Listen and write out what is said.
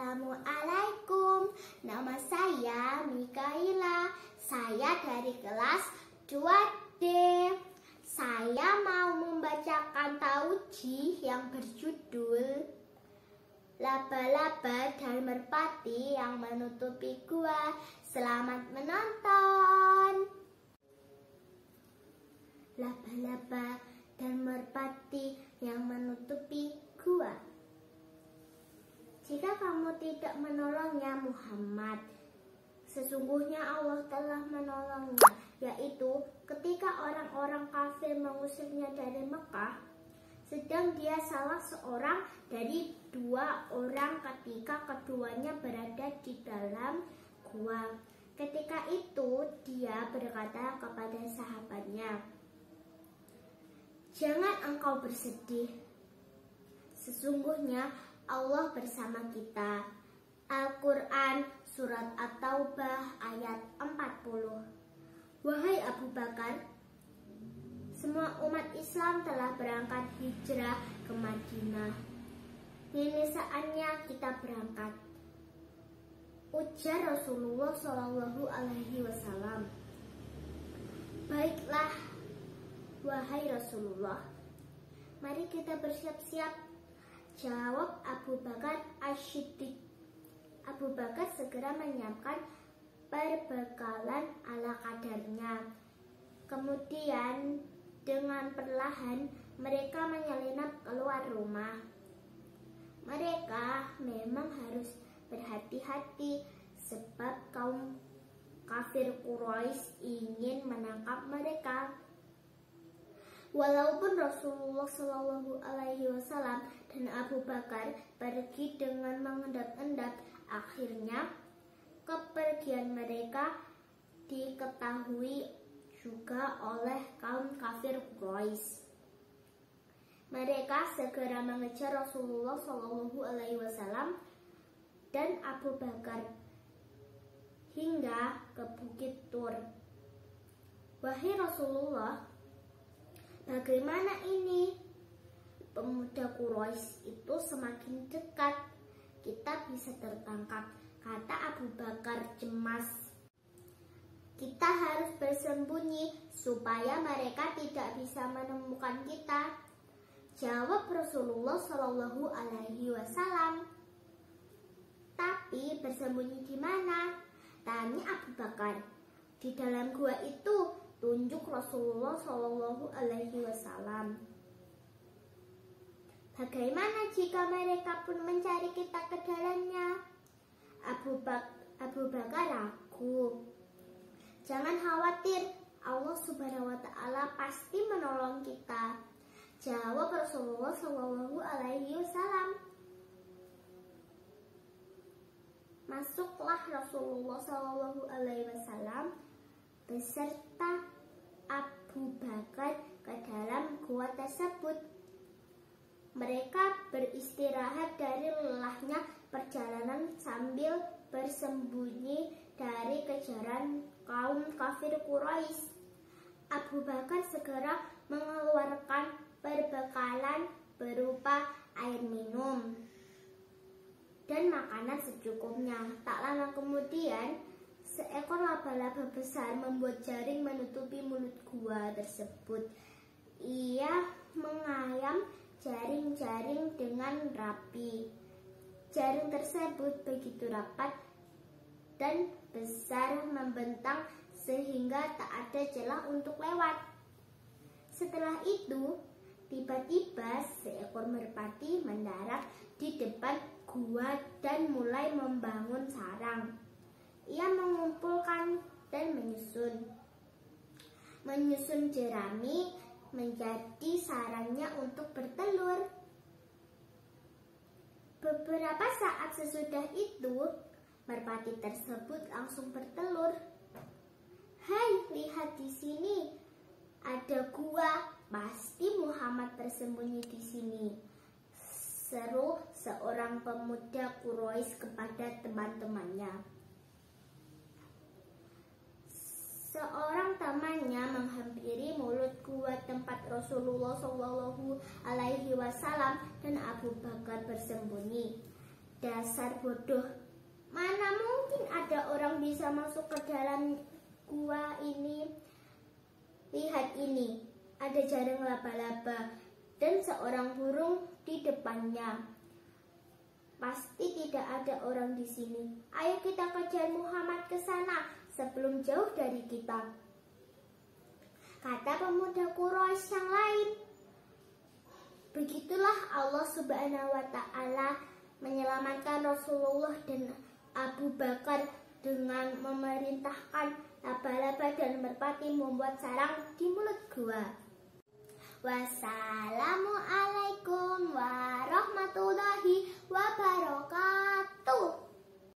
Assalamualaikum, nama saya Mikaila. Saya dari kelas 2D. Saya mau membacakan tauji yang berjudul Laba-laba dan merpati yang menutupi gua. Selamat menonton. Laba-laba dan merpati yang menutupi gua. Jika kamu tidak menolongnya Muhammad, sesungguhnya Allah telah menolongnya, yaitu ketika orang-orang kafir mengusirnya dari Mekah, sedang dia salah seorang dari dua orang ketika keduanya berada di dalam gua. Ketika itu dia berkata kepada sahabatnya, "Jangan engkau bersedih, sesungguhnya Allah bersama kita." Al-Quran Surat At-Taubah ayat 40. Wahai Abu Bakar, semua umat Islam telah berangkat hijrah ke Madinah. Ini saatnya kita berangkat, ujar Rasulullah SAW. Baiklah, wahai Rasulullah, mari kita bersiap-siap, jawab Abu Bakar As-Siddiq. Abu Bakar segera menyiapkan perbekalan ala kadarnya. Kemudian dengan perlahan mereka menyelinap keluar rumah. Mereka memang harus berhati-hati sebab kaum kafir Quraisy ingin menangkap mereka. Walaupun Rasulullah SAW dan Abu Bakar pergi dengan mengendap-endap, akhirnya kepergian mereka diketahui juga oleh kaum kafir Quraisy. Mereka segera mengejar Rasulullah SAW dan Abu Bakar hingga ke Bukit Tur. Wahai Rasulullah, bagaimana ini? Pemuda Quraisy itu semakin dekat, kita bisa tertangkap, kata Abu Bakar cemas. Kita harus bersembunyi supaya mereka tidak bisa menemukan kita, jawab Rasulullah SAW. Tapi bersembunyi di mana? Tanya Abu Bakar. Di dalam gua itu, tunjuk Rasulullah SAW. Bagaimana jika mereka pun mencari kita ke dalamnya? Abu Bakar ragu. Jangan khawatir, Allah Subhanahu wa Ta'ala pasti menolong kita, jawab Rasulullah SAW. Masuklah Rasulullah SAW beserta Abu Bakar ke dalam gua tersebut. Mereka beristirahat dari lelahnya perjalanan sambil bersembunyi dari kejaran kaum kafir Quraisy. Abu Bakar segera mengeluarkan perbekalan berupa air minum dan makanan secukupnya. Tak lama kemudian, seekor laba-laba besar membuat jaring menutupi mulut gua tersebut. Ia mengayam jaring-jaring dengan rapi. Jaring tersebut begitu rapat dan besar membentang sehingga tak ada celah untuk lewat. Setelah itu, tiba-tiba seekor merpati mendarat di depan gua dan mulai membangun sarang. Ia mengumpulkan dan menyusun jerami menjadi sarangnya untuk bertelur. Beberapa saat sesudah itu, merpati tersebut langsung bertelur. Hai, lihat di sini, ada gua. Pasti Muhammad bersembunyi di sini, seru seorang pemuda Quraisy kepada teman-temannya. Seorang temannya menghampiri mulut gua tempat Rasulullah SAW dan Abu Bakar bersembunyi. Dasar bodoh. Mana mungkin ada orang bisa masuk ke dalam gua ini. Lihat ini, ada jaring laba-laba dan seorang burung di depannya. Pasti tidak ada orang di sini. Ayo kita kejar Muhammad ke sana sebelum jauh dari kita, kata pemuda Quraisy yang lain. Begitulah Allah Subhanahu wa Ta'ala menyelamatkan Rasulullah dan Abu Bakar dengan memerintahkan laba-laba dan merpati membuat sarang di mulut gua. Wassalamualaikum warahmatullahi wabarakatuh.